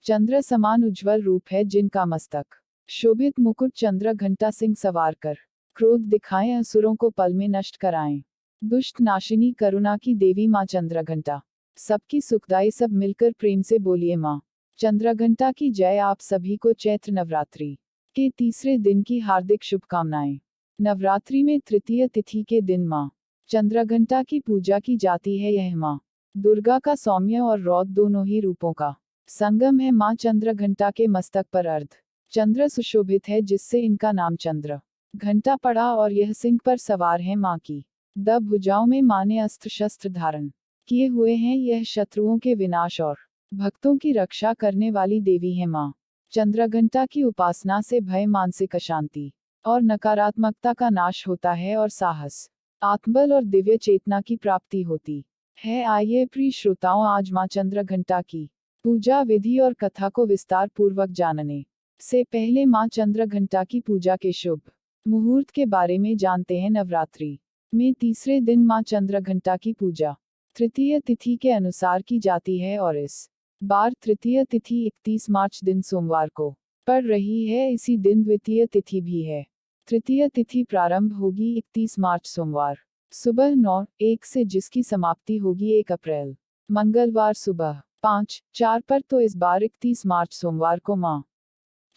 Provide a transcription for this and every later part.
चंद्र समान उज्ज्वल रूप है जिनका मस्तक शोभित मुकुट चंद्र घंटा सिंह सवार कर क्रोध दिखाएं असुरों को पल में नष्ट कराएं। दुष्ट नाशिनी करुणा की देवी माँ चंद्रघंटा सबकी सुखदाई सब मिलकर प्रेम से बोलिए माँ चंद्रघंटा की जय। आप सभी को चैत्र नवरात्रि के तीसरे दिन की हार्दिक शुभकामनाएं। नवरात्रि में तृतीय तिथि के दिन माँ चंद्रघंटा की पूजा की जाती है। यह माँ दुर्गा का सौम्य और रौद्र दोनों ही रूपों का संगम है। माँ चंद्रघंटा के मस्तक पर अर्ध चंद्र सुशोभित है जिससे इनका नाम चंद्र घंटा पड़ा और यह सिंह पर सवार है। माँ की द भुजाओं में माँ ने अस्त्र शस्त्र धारण किए हुए हैं। यह शत्रुओं के विनाश और भक्तों की रक्षा करने वाली देवी है। माँ चंद्रघंटा की उपासना से भय मानसिक अशांति और नकारात्मकता का नाश होता है और साहस आत्मबल और दिव्य चेतना की प्राप्ति होती है। आइए प्रिय श्रोताओं, आज माँ चंद्रघंटा की पूजा विधि और कथा को विस्तार पूर्वक जानने से पहले माँ चंद्रघंटा की पूजा के शुभ मुहूर्त के बारे में जानते हैं। नवरात्रि में तीसरे दिन माँ चंद्रघंटा की पूजा तृतीय तिथि के अनुसार की जाती है और इस बार तृतीय तिथि 31 मार्च दिन सोमवार को पड़ रही है। इसी दिन द्वितीय तिथि भी है। तृतीय तिथि प्रारंभ होगी 31 मार्च सोमवार सुबह 9:01 से, जिसकी समाप्ति होगी 1 अप्रैल मंगलवार सुबह 5:04 पर। तो इस बार 31 मार्च सोमवार को माँ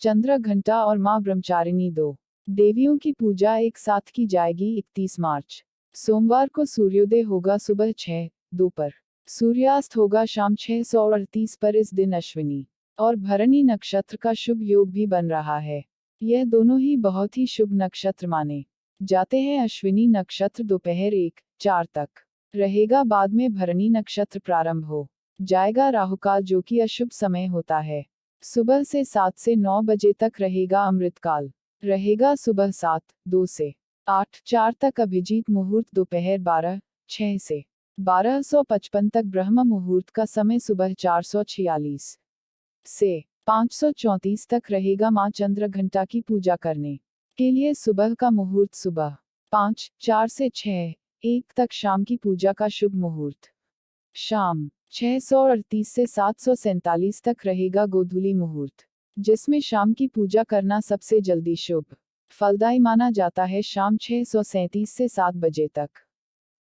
चंद्रघंटा और माँ ब्रह्मचारिणी दो देवियों की पूजा एक साथ की जाएगी। 31 मार्च सोमवार को सूर्योदय होगा सुबह 6:02 पर, सूर्यास्त होगा शाम 6:38 पर। इस दिन अश्विनी और भरणी नक्षत्र का शुभ योग भी बन रहा है। यह दोनों ही बहुत ही शुभ नक्षत्र माने जाते हैं। अश्विनी नक्षत्र दोपहर 1:04 तक रहेगा, बाद में भरणी नक्षत्र प्रारंभ हो जाएगा। राहुकाल जो कि अशुभ समय होता है सुबह से 7 से 9 बजे तक रहेगा। अमृतकाल रहेगा सुबह 7:02 से 8:04 तक। अभिजीत मुहूर्त दोपहर 12:06 से 12:55 तक। ब्रह्म मुहूर्त का समय सुबह 4:46 से 5:34 तक रहेगा। माँ चंद्रघंटा की पूजा करने के लिए सुबह का मुहूर्त सुबह 5:04 से 6:01 तक। शाम की पूजा का शुभ मुहूर्त शाम 6:38 से 7:47 तक रहेगा। गोधूली मुहूर्त, जिसमें शाम की पूजा करना सबसे जल्दी शुभ फलदायी माना जाता है, शाम 6:37 से 7 बजे तक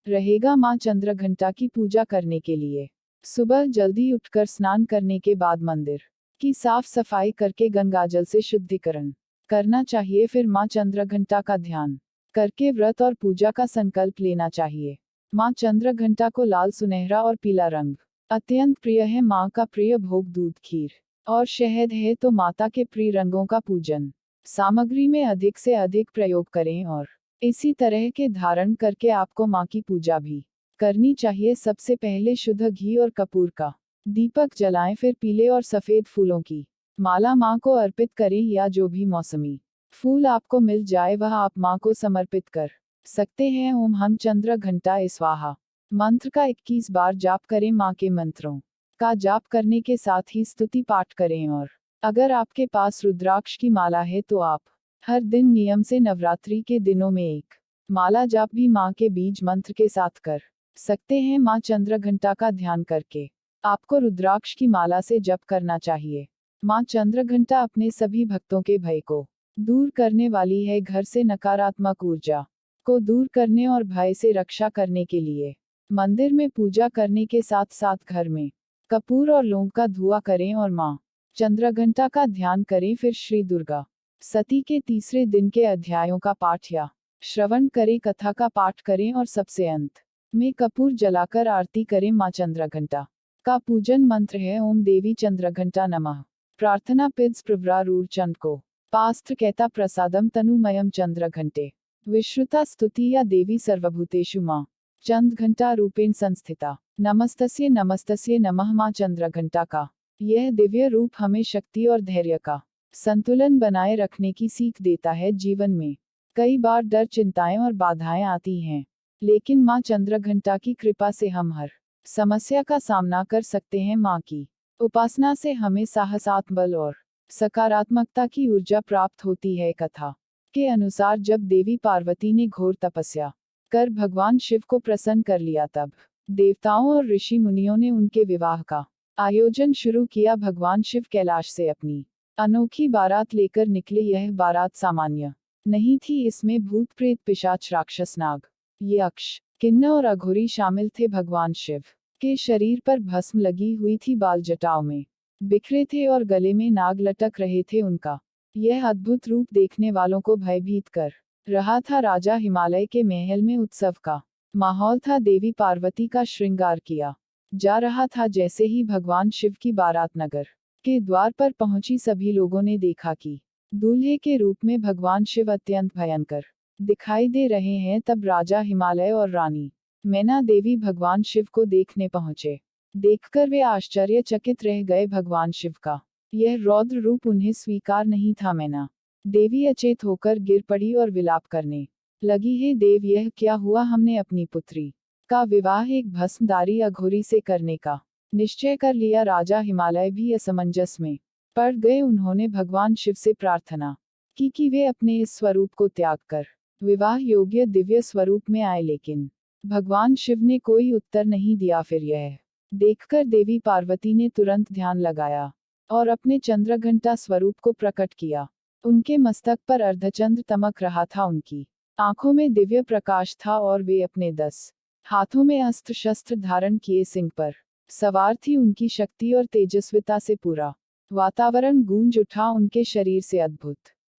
रहेगा। माँ चंद्रघंटा की पूजा करने के लिए सुबह जल्दी उठकर स्नान करने के बाद मंदिर की साफ सफाई करके गंगाजल से शुद्धिकरण करना चाहिए। फिर माँ चंद्रघंटा का ध्यान करके व्रत और पूजा का संकल्प लेना चाहिए। माँ चंद्रघंटा को लाल, सुनहरा और पीला रंग अत्यंत प्रिय है। माँ का प्रिय भोग दूध, खीर और शहद है, तो माता के प्रिय रंगों का पूजन सामग्री में अधिक से अधिक प्रयोग करें और इसी तरह के धारण करके आपको माँ की पूजा भी करनी चाहिए। सबसे पहले शुद्ध घी और कपूर का दीपक जलाएं, फिर पीले और सफेद फूलों की माला माँ को अर्पित करें, या जो भी मौसमी फूल आपको मिल जाए वह आप माँ को समर्पित कर सकते हैं। ओम हम चंद्रघंटाय स्वाहा मंत्र का 21 बार जाप करें। माँ के मंत्रों का जाप करने के साथ ही स्तुति पाठ करें, और अगर आपके पास रुद्राक्ष की माला है तो आप हर दिन नियम से नवरात्रि के दिनों में एक माला जाप भी माँ के बीज मंत्र के साथ कर सकते हैं। माँ चंद्रघंटा का ध्यान करके आपको रुद्राक्ष की माला से जप करना चाहिए। माँ चंद्रघंटा अपने सभी भक्तों के भय को दूर करने वाली है। घर से नकारात्मक ऊर्जा को दूर करने और भय से रक्षा करने के लिए मंदिर में पूजा करने के साथ साथ घर में कपूर और लौंग का धुआं करें और माँ चंद्रघंटा का ध्यान करें। फिर श्री दुर्गा सती के तीसरे दिन के अध्यायों का पाठ या श्रवण करें, कथा का पाठ करें और सबसे अंत में कपूर जलाकर आरती करें। माँ चंद्रघंटा का पूजन मंत्र है ओम देवी चंद्रघंटा नमः। प्रार्थना पिद्स प्रवरारूढ़ चंद को पास्त्र कहता प्रसादम तनुमयम चंद्रघंटे विश्रुता स्तुति या देवी सर्वभूतेषु माँ चंद्रघंटा रूपेण संस्थिता। नमस्तस्ये नमस्तस्ये नमः। माँ चंद्रघंटा का यह दिव्य रूप हमें शक्ति और धैर्य का संतुलन बनाए रखने की सीख देता है। जीवन में कई बार डर, चिंताएं और बाधाएं आती हैं, लेकिन माँ चंद्रघंटा की कृपा से हम हर समस्या का सामना कर सकते हैं। माँ की उपासना से हमें साहस, आत्मबल और सकारात्मकता की ऊर्जा प्राप्त होती है। कथा के अनुसार जब देवी पार्वती ने घोर तपस्या कर भगवान शिव को प्रसन्न कर लिया, तब देवताओं और ऋषि मुनियों ने उनके विवाह का आयोजन शुरू किया। भगवान शिव कैलाश से अपनी अनोखी बारात लेकर निकले। यह बारात सामान्य नहीं थी, इसमें भूत प्रेत पिशाच राक्षस नाग यक्ष किन्नर और अघोरी शामिल थे। भगवान शिव के शरीर पर भस्म लगी हुई थी, बाल जटाओं में बिखरे थे और गले में नाग लटक रहे थे। उनका यह अद्भुत रूप देखने वालों को भयभीत कर रहा था। राजा हिमालय के महल में उत्सव का माहौल था। देवी पार्वती का श्रृंगार किया जा रहा था। जैसे ही भगवान शिव की बारात नगर के द्वार पर पहुंची, सभी लोगों ने देखा कि दूल्हे के रूप में भगवान शिव अत्यंत भयंकर दिखाई दे रहे हैं। तब राजा हिमालय और रानी मैना देवी भगवान शिव को देखने पहुंचे। देखकर वे आश्चर्यचकित रह गए। भगवान शिव का यह रौद्र रूप उन्हें स्वीकार नहीं था। मैना देवी अचेत होकर गिर पड़ी और विलाप करने लगी। हे देव, यह क्या हुआ? हमने अपनी पुत्री का विवाह एक भस्मधारी अघोरी से करने का निश्चय कर लिया। राजा हिमालय भी असमंजस में पड़ गए। उन्होंने भगवान शिव से प्रार्थना की कि वे अपने इस स्वरूप को त्याग कर विवाह योग्य दिव्य स्वरूप में आए, लेकिन भगवान शिव ने कोई उत्तर नहीं दिया। फिर यह देखकर देवी पार्वती ने तुरंत ध्यान लगाया और अपने चंद्रघंटा स्वरूप को प्रकट किया। उनके मस्तक पर अर्धचंद्र तमक रहा था, उनकी आंखों में दिव्य प्रकाश था और वे अपने 10 हाथों में अस्त्र शस्त्र धारण किए सिंह पर सवार थी। उनकी शक्ति और तेजस्विता से पूरा वातावरण गूंज उठा। उनके शरीर से अद्भुत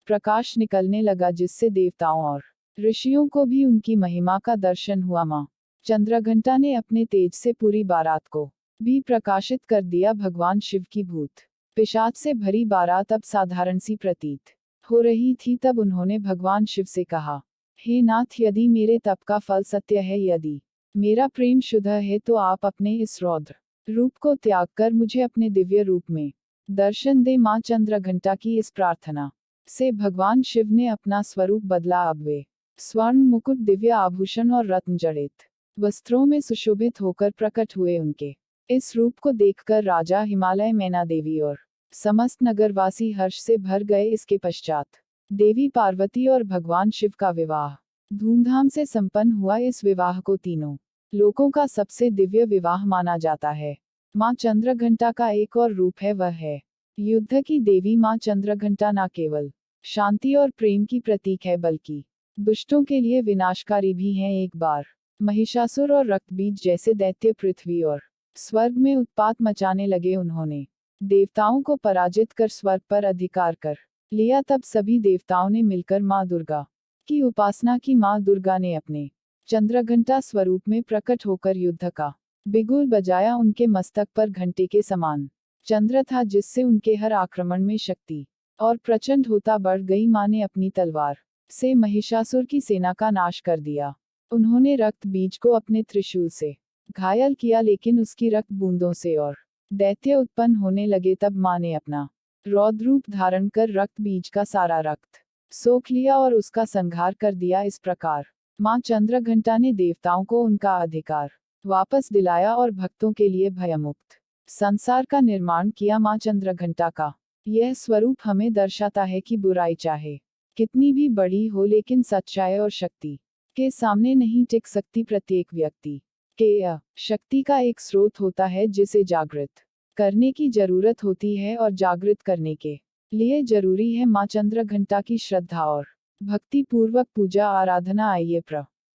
प्रकाश निकलने लगा, जिससे देवताओं और ऋषियों को भी उनकी महिमा का दर्शन हुआ। मां चंद्रघंटा ने अपने तेज से पूरी बारात को भी प्रकाशित कर दिया। भगवान शिव की भूत पिशाच से भरी बारात अब साधारण सी प्रतीत हो रही थी। तब उन्होंने भगवान शिव से कहा, हे नाथ, यदि मेरे तप का फल सत्य है, यदि मेरा प्रेम शुद्ध है, तो आप अपने इस रौद्र रूप को त्याग कर मुझे अपने दिव्य रूप में दर्शन दे। मां चंद्रघंटा की इस प्रार्थना से भगवान शिव ने अपना स्वरूप बदला। अब वे स्वर्ण मुकुट, दिव्य आभूषण और रत्न जड़ित वस्त्रों में सुशोभित होकर प्रकट हुए। उनके इस रूप को देखकर राजा हिमालय, मैना देवी और समस्त नगरवासी हर्ष से भर गए। इसके पश्चात देवी पार्वती और भगवान शिव का विवाह धूमधाम से संपन्न हुआ। इस विवाह को तीनों लोकों का सबसे दिव्य विवाह माना जाता है। मां चंद्रघंटा का एक और रूप है, वह है युद्ध की देवी। मां चंद्रघंटा न केवल शांति और प्रेम की प्रतीक है, बल्कि दुष्टों के लिए विनाशकारी भी हैं। एक बार महिषासुर और रक्तबीज जैसे दैत्य पृथ्वी और स्वर्ग में उत्पात मचाने लगे। उन्होंने देवताओं को पराजित कर स्वर्ग पर अधिकार कर लिया। तब सभी देवताओं ने मिलकर मां दुर्गा की उपासना की। मां दुर्गा ने अपने चंद्रघंटा स्वरूप में प्रकट होकर युद्ध का बिगुल बजाया। उनके मस्तक पर घंटे के समान चंद्र था, जिससे उनके हर आक्रमण में शक्ति और प्रचंड होता बढ़ गई। मां ने अपनी तलवार से महिषासुर की सेना का नाश कर दिया। उन्होंने रक्त बीज को अपने त्रिशूल से घायल किया, लेकिन उसकी रक्त बूंदों से और दैत्य उत्पन्न होने लगे। तब मां ने अपना रौद्र रूप धारण कर रक्त बीज का सारा रक्त सोख लिया और उसका संहार कर दिया। इस प्रकार मां चंद्रघंटा ने देवताओं को उनका अधिकार वापस दिलाया और भक्तों के लिए भयमुक्त संसार का निर्माण किया। मां चंद्रघंटा का यह स्वरूप हमें दर्शाता है कि बुराई चाहे कितनी भी बड़ी हो, लेकिन सच्चाई और शक्ति के सामने नहीं टिक सकती। प्रत्येक व्यक्ति के शक्ति का एक स्रोत होता है, जिसे जागृत करने की जरूरत होती है, और जागृत करने के लिए जरूरी है मां चंद्रघंटा की श्रद्धा और भक्ति पूर्वक पूजा आराधना। आइए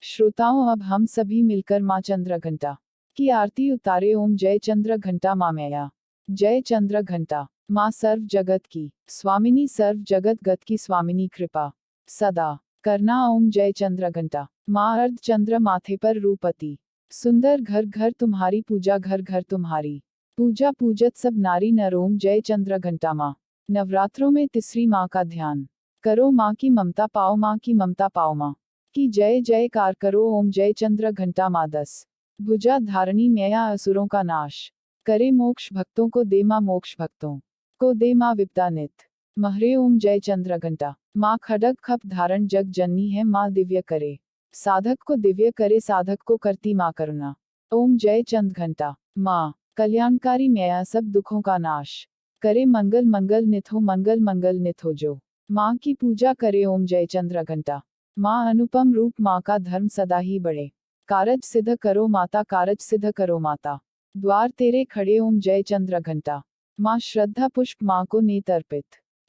श्रोताओं, अब हम सभी मिलकर मां चंद्रघंटा की आरती उतारे। ओम जय चंद्रघंटा मां मैया, जय चंद्रघंटा मां सर्व जगत की स्वामिनी, सर्व जगत गत की स्वामिनी, कृपा सदा करना। ओम जय चंद्रघंटा मां अर्ध चंद्र माथे पर रूपति, सुंदर घर घर तुम्हारी पूजा, घर घर तुम्हारी पूजा, पूजत सब नारी नर। ओम जय चंद्रघंटा मां। नवरात्रों में तीसरी मां का ध्यान करो, मां की ममता पाओ, मां की ममता पाओ, मां की जय जयकार करो। ओम जय चंद्रघंटा मां 10 भुजा धारणी मैया, असुरों का नाश करे, मोक्ष भक्तों को दे मां, मोक्ष भक्तों को दे मां, विपदा नित महरे। ओम जय चंद्रघंटा मां खड्ग खप धारण, जग जननी है मां, दिव्य करे साधक को, दिव्य करे साधक को, करती मां करुणा। ओम जय चंद्रघंटा मां कल्याणकारी मैया, सब दुखों का नाश करे, मंगल मंगल नित हो, मंगल मंगल नित हो जो मां की पूजा करे। ओम जय चंद्रघंटा मां अनुपम रूप, मां का धर्म सदा ही बढ़े, कारज सिद्ध करो माता, कारज सिद्ध करो माता। द्वार तेरे खड़े ओम जय चंद्र घंटा। माँ श्रद्धा पुष्प माँ को नेत अर्पित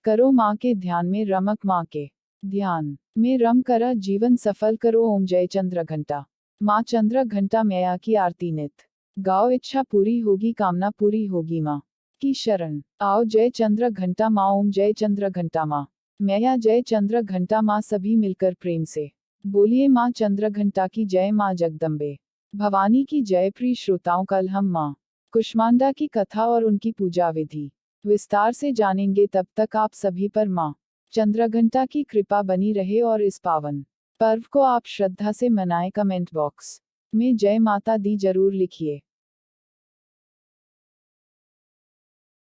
करो, माँ के ध्यान में रमक माँ के ध्यान में रम करा जीवन सफल करो ओम जय चंद्र घंटा। माँ चंद्र घंटा मैया की आरती नित गाओ, इच्छा पूरी होगी कामना पूरी होगी माँ की शरण आओ। जय चंद्र घंटा माँ ओम जय चंद्र घंटा माँ मैया जय चंद्र घंटा माँ, सभी मिलकर प्रेम से बोलिए माँ चंद्र घंटा की जय। माँ जगदम्बे भवानी की जय। प्रिय श्रोताओं, कल हम माँ कुष्मांडा की कथा और उनकी पूजा विधि विस्तार से जानेंगे। तब तक आप सभी पर माँ चंद्रघंटा की कृपा बनी रहे और इस पावन पर्व को आप श्रद्धा से मनाएं। कमेंट बॉक्स में जय माता दी जरूर लिखिए।